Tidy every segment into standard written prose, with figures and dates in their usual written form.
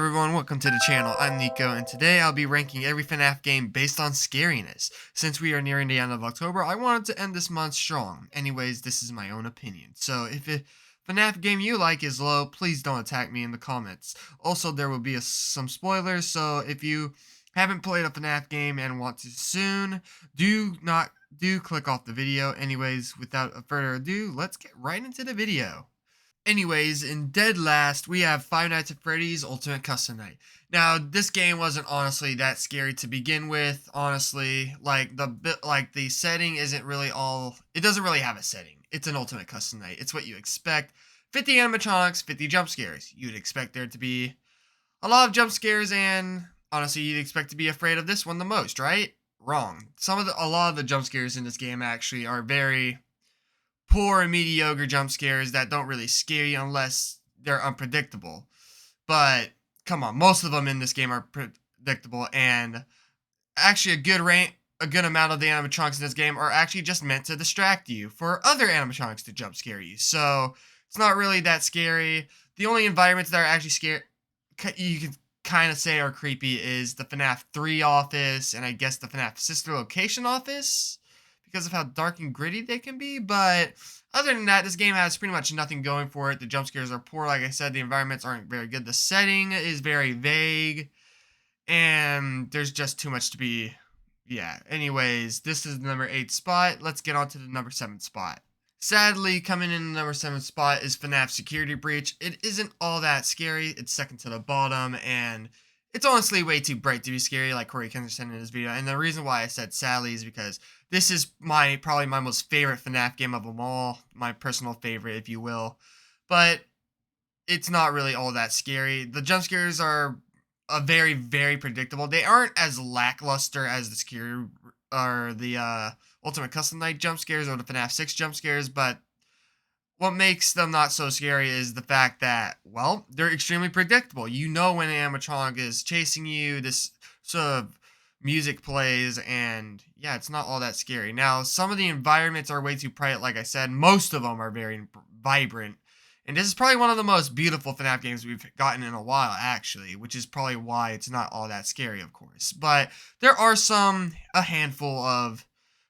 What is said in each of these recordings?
everyone, welcome to the channel. I'm Nico, and today I'll be ranking every FNAF game based on scariness. Since we are nearing the end of October, I wanted to end this month strong. Anyways, this is my own opinion. So if a FNAF game you like is low, please don't attack me in the comments. Also, there will be some spoilers, so if you haven't played a FNAF game and want to soon, do click off the video. Anyways, without further ado, let's get right into the video. Anyways, in dead last, we have Five Nights at Freddy's Ultimate Custom Night. Now, this game wasn't honestly that scary to begin with. Honestly, the setting isn't really all. It doesn't really have a setting. It's an Ultimate Custom Night. It's what you expect. 50 animatronics, 50 jump scares. You'd expect there to be a lot of jump scares, and honestly, you'd expect to be afraid of this one the most, right? Wrong. A lot of the jump scares in this game actually are very poor and mediocre jump scares that don't really scare you unless they're unpredictable. But come on, most of them in this game are predictable, and actually a good amount of the animatronics in this game are actually just meant to distract you for other animatronics to jump scare you. So it's not really that scary. The only environments that are actually scary, you can kind of say are creepy, is the FNAF 3 office and I guess the FNAF sister location office, because of how dark and gritty they can be. But other than that, this game has pretty much nothing going for it. The jump scares are poor. Like I said, the environments aren't very good. The setting is very vague, and there's just too much to be. Yeah. Anyways, this is the number 8 spot. Let's get on to the number 7 spot. Sadly, coming in the number 7 spot is FNAF Security Breach. It isn't all that scary. It's second to the bottom, and it's honestly way too bright to be scary, like Corey Kendrick said in his video. And the reason why I said sadly is because this is probably my most favorite FNAF game of them all. My personal favorite, if you will. But it's not really all that scary. The jump scares are very, very predictable. They aren't as lackluster as the scary or the Ultimate Custom Night jump scares or the FNAF 6 jump scares, but what makes them not so scary is the fact that, well, they're extremely predictable. You know when an animatronic is chasing you, this sort of music plays, and yeah, it's not all that scary. Now, some of the environments are way too bright, like I said. Most of them are very vibrant. And this is probably one of the most beautiful FNAF games we've gotten in a while, actually, which is probably why it's not all that scary, of course. But there are a handful of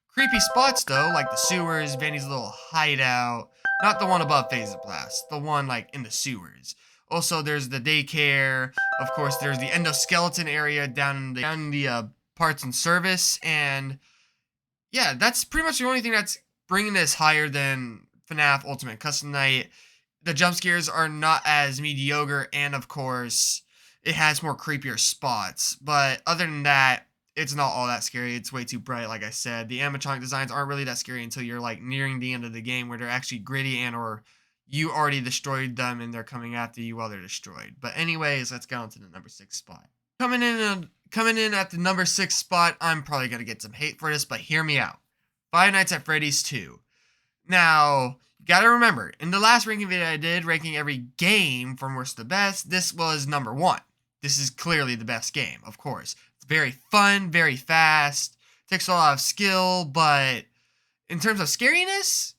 creepy spots, though, like the sewers, Vanny's little hideout. Not the one above Phase Blast, the one, like, in the sewers. Also, there's the daycare. Of course, there's the endoskeleton area down in the parts and service. And, yeah, that's pretty much the only thing that's bringing this higher than FNAF Ultimate Custom Night. The jump scares are not as mediocre, and, of course, it has more creepier spots. But other than that, it's not all that scary. It's way too bright, like I said. The animatronic designs aren't really that scary until you're, like, nearing the end of the game where they're actually gritty and or you already destroyed them and they're coming after you while they're destroyed. But anyways, let's get on to the number 6 spot. Coming in at the number 6 spot, I'm probably going to get some hate for this, but hear me out. Five Nights at Freddy's 2. Now, you gotta remember, in the last ranking video I did, ranking every game from worst to best, this was number 1. This is clearly the best game, of course. It's very fun, very fast, takes a lot of skill, but in terms of scariness,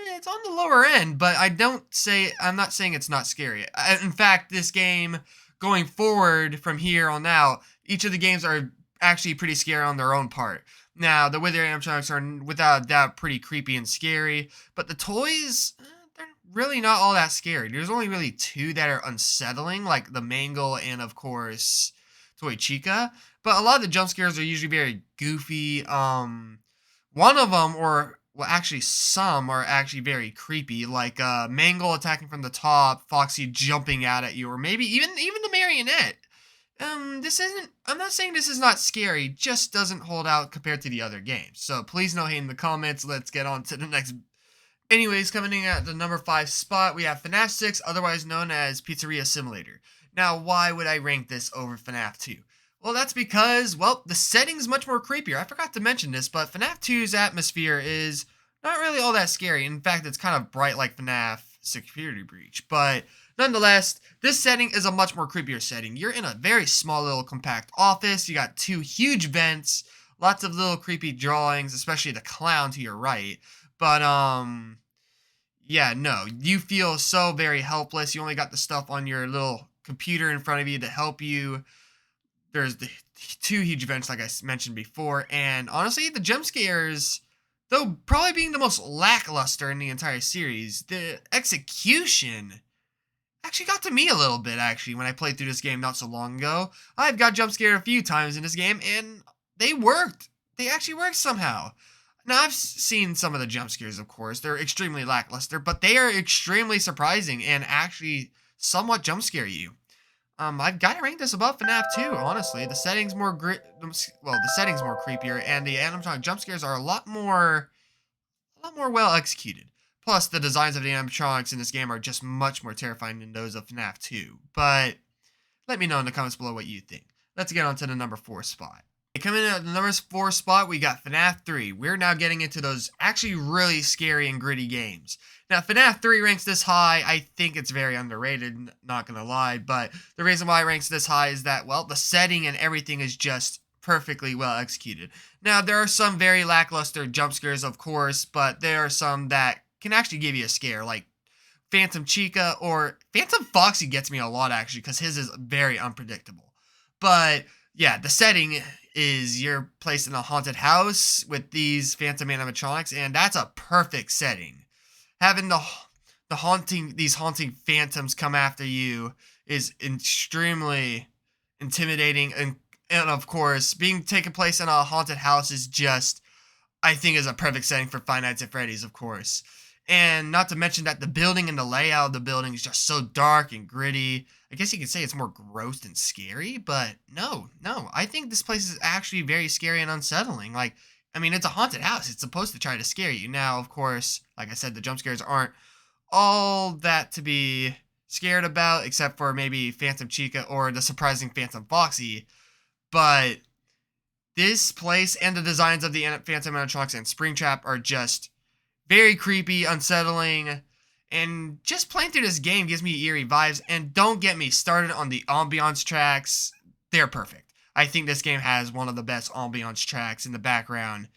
it's on the lower end, but I'm not saying it's not scary. In fact, this game, going forward from here on out, each of the games are actually pretty scary on their own part. Now, the Wither animatronics are without a doubt pretty creepy and scary, but the toys, they're really not all that scary. There's only really 2 that are unsettling, like the Mangle and, of course, Toy Chica. But a lot of the jump scares are usually very goofy. One of them, or well, actually some are actually very creepy, like Mangle attacking from the top, Foxy jumping out at you, or maybe even the marionette. I'm not saying this is not scary, just doesn't hold out compared to the other games. So please no hate in the comments. Let's get on to the next. Anyways, coming in at the number 5 spot, we have FNAF 6, otherwise known as Pizzeria Simulator. Now, why would I rank this over FNAF 2? Well, that's because, well, the setting's much more creepier. I forgot to mention this, but FNAF 2's atmosphere is not really all that scary. In fact, it's kind of bright like FNAF Security Breach, but nonetheless, this setting is a much more creepier setting. You're in a very small little compact office. You got 2 huge vents, lots of little creepy drawings, especially the clown to your right. But, yeah, no, you feel so very helpless. You only got the stuff on your little computer in front of you to help you. There's the two huge events, like I mentioned before, and honestly, the jump scares, though probably being the most lackluster in the entire series, the execution actually got to me a little bit, actually, when I played through this game not so long ago. I've got jump scared a few times in this game, and they worked. They actually worked somehow. Now, I've seen some of the jump scares, of course. They're extremely lackluster, but they are extremely surprising and actually somewhat jump scare you. I've got to rank this above FNAF 2, honestly. The settings the settings more creepier, and the animatronic jump scares are a lot more well executed. Plus, the designs of the animatronics in this game are just much more terrifying than those of FNAF 2. But let me know in the comments below what you think. Let's get on to the number 4 spot. Coming in at the number 4 spot, we got FNAF 3. We're now getting into those actually really scary and gritty games. Now, FNAF 3 ranks this high. I think it's very underrated, not gonna lie. But the reason why it ranks this high is that, well, the setting and everything is just perfectly well executed. Now, there are some very lackluster jump scares, of course, but there are some that can actually give you a scare, like Phantom Chica or Phantom Foxy gets me a lot, actually, because his is very unpredictable. But yeah, the setting is you're placed in a haunted house with these phantom animatronics, and that's a perfect setting. Having these haunting phantoms come after you is extremely intimidating, and of course, being taken place in a haunted house is just, I think, is a perfect setting for Five Nights at Freddy's, of course. And not to mention that the building and the layout of the building is just so dark and gritty. I guess you could say it's more gross than scary, but no. I think this place is actually very scary and unsettling. Like, I mean, it's a haunted house. It's supposed to try to scare you. Now, of course, like I said, the jump scares aren't all that to be scared about, except for maybe Phantom Chica or the surprising Phantom Foxy. But this place and the designs of the Phantom animatronics and Springtrap are just very creepy, unsettling, and just playing through this game gives me eerie vibes. And don't get me started on the ambiance tracks. They're perfect. I think this game has one of the best ambiance tracks in the background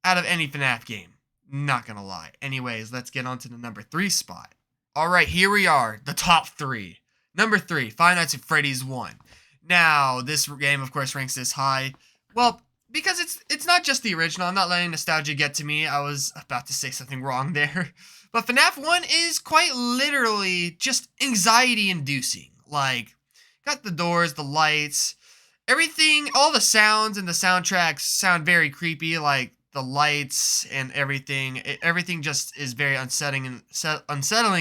out of any FNAF game. Not gonna lie. Anyways, let's get on to the number 3 spot. Alright, here we are. The top 3. Number 3, Five Nights at Freddy's 1. Now, this game, of course, ranks this high. Well, because it's not just the original. I'm not letting nostalgia get to me. I was about to say something wrong there. But FNAF 1 is quite literally just anxiety-inducing. Like, got the doors, the lights, everything, all the sounds and the soundtracks sound very creepy. Like, the lights and everything. Everything just is very unsettling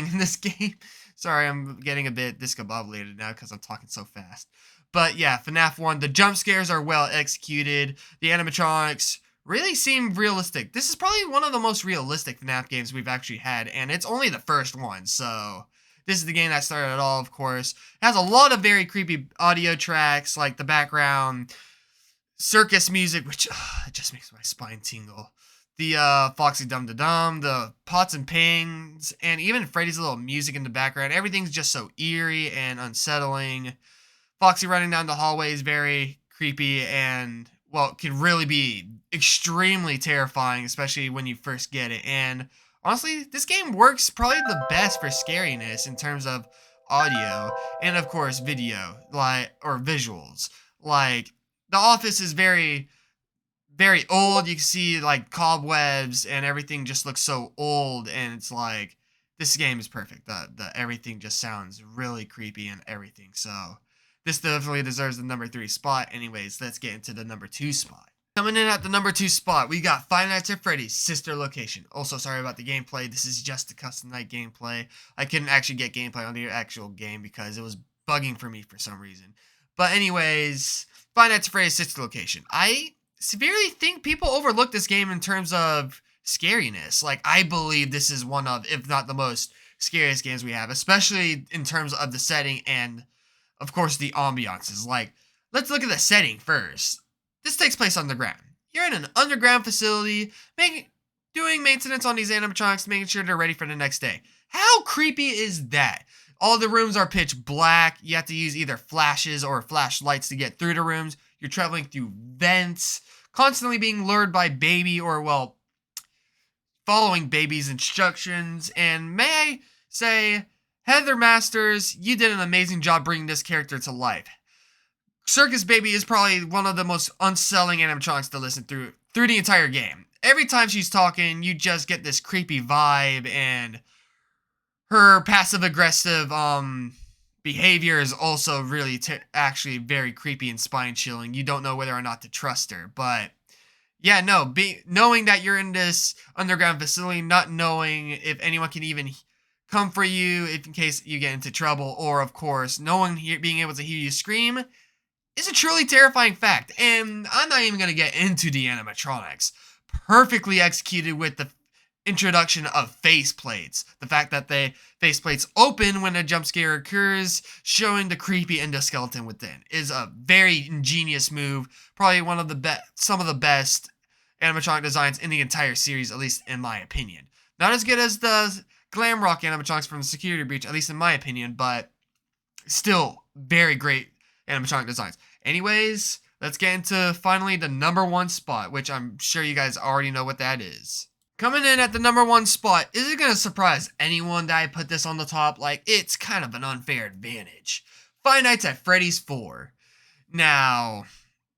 in this game. Sorry, I'm getting a bit discombobulated now because I'm talking so fast. But yeah, FNAF 1, the jump scares are well executed. The animatronics really seem realistic. This is probably one of the most realistic FNAF games we've actually had, and it's only the first one, so this is the game that started it all, of course. It has a lot of very creepy audio tracks, like the background circus music, which it just makes my spine tingle. The Foxy Dum Da Dum, the pots and pans, and even Freddy's little music in the background. Everything's just so eerie and unsettling. Foxy running down the hallway is very creepy and, well, can really be extremely terrifying, especially when you first get it. And honestly, this game works probably the best for scariness in terms of audio and, of course, video, or visuals. Like, the office is very, very old. You can see, like, cobwebs and everything just looks so old, and it's like, this game is perfect. The everything just sounds really creepy and everything, so this definitely deserves the number 3 spot. Anyways, let's get into the number 2 spot. Coming in at the number 2 spot, we got Five Nights at Freddy's Sister Location. Also, sorry about the gameplay. This is just a custom night gameplay. I couldn't actually get gameplay on the actual game because it was bugging for me for some reason. But anyways, Five Nights at Freddy's Sister Location. I severely think people overlook this game in terms of scariness. Like, I believe this is one of, if not the most scariest games we have, especially in terms of the setting and, of course, the ambiances. Like, let's look at the setting first. This takes place underground. You're in an underground facility, doing maintenance on these animatronics, making sure they're ready for the next day. How creepy is that? All the rooms are pitch black. You have to use either flashes or flashlights to get through the rooms. You're traveling through vents, constantly being lured by Baby, or, well, following Baby's instructions. And may I say, Heather Masters, you did an amazing job bringing this character to life. Circus Baby is probably one of the most unsettling animatronics to listen through the entire game. Every time she's talking, you just get this creepy vibe, and her passive aggressive behavior is also really actually very creepy and spine chilling. You don't know whether or not to trust her, but yeah, no, knowing that you're in this underground facility, not knowing if anyone can even come for you if in case you get into trouble, or of course, being able to hear you scream is a truly terrifying fact. And I'm not even going to get into the animatronics. Perfectly executed with the introduction of faceplates. The fact that the faceplates open when a jump scare occurs, showing the creepy endoskeleton within, is a very ingenious move. Probably one of some of the best animatronic designs in the entire series, at least in my opinion. Not as good as the glam rock animatronics from the Security Breach, at least in my opinion, but still very great animatronic designs. Anyways, let's get into finally the number one spot, which I'm sure you guys already know what that is. Coming in at the number one spot, is it going to surprise anyone that I put this on the top? Like, it's kind of an unfair advantage. Five Nights at Freddy's 4. Now,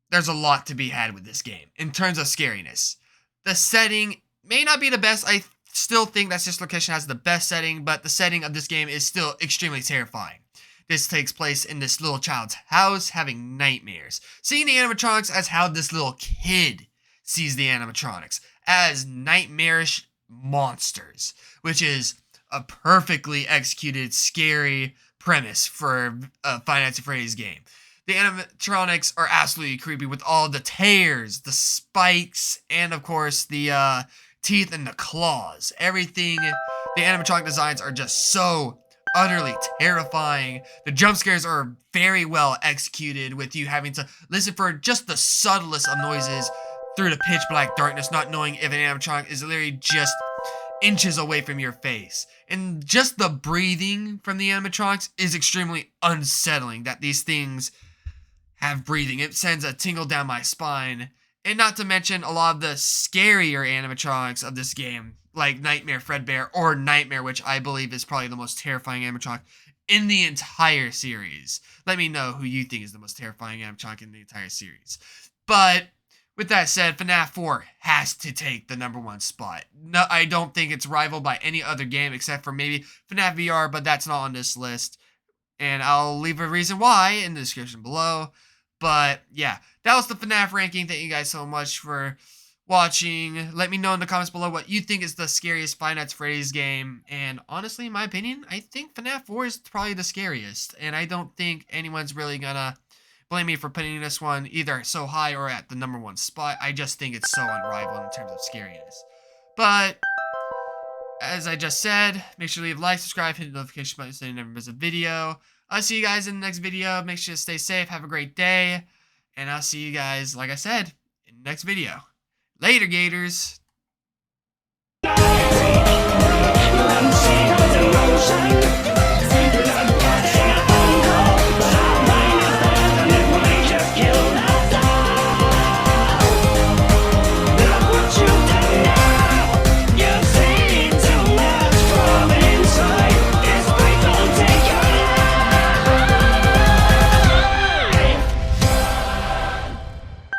there's a lot to be had with this game in terms of scariness. The setting may not be the best. I still think that this location has the best setting, but the setting of this game is still extremely terrifying. This takes place in this little child's house having nightmares. Seeing the animatronics as how this little kid sees the animatronics, as nightmarish monsters, which is a perfectly executed scary premise for a Five Nights at Freddy's game. The animatronics are absolutely creepy with all the tears, the spikes, and of course the teeth and the claws. Everything, the animatronic designs are just so utterly terrifying. The jump scares are very well executed, with you having to listen for just the subtlest of noises through the pitch black darkness, not knowing if an animatronic is literally just inches away from your face. And just the breathing from the animatronics is extremely unsettling, that these things have breathing. It sends a tingle down my spine. And not to mention a lot of the scarier animatronics of this game, like Nightmare Fredbear or Nightmare, which I believe is probably the most terrifying animatronic in the entire series. Let me know who you think is the most terrifying animatronic in the entire series. But with that said, FNAF 4 has to take the number one spot. No, I don't think it's rivaled by any other game except for maybe FNAF VR, but that's not on this list. And I'll leave a reason why in the description below. But yeah, that was the FNAF ranking. Thank you guys so much for watching. Let me know in the comments below what you think is the scariest Five Nights at Freddy's game. And honestly, in my opinion, I think FNAF 4 is probably the scariest. And I don't think anyone's really gonna blame me for putting this one either so high or at the number one spot. I just think it's so unrivaled in terms of scariness. But as I just said, make sure to leave a like, subscribe, hit the notification button so you never miss a video. I'll see you guys in the next video. Make sure to stay safe. Have a great day. And I'll see you guys, like I said, in the next video. Later, Gators.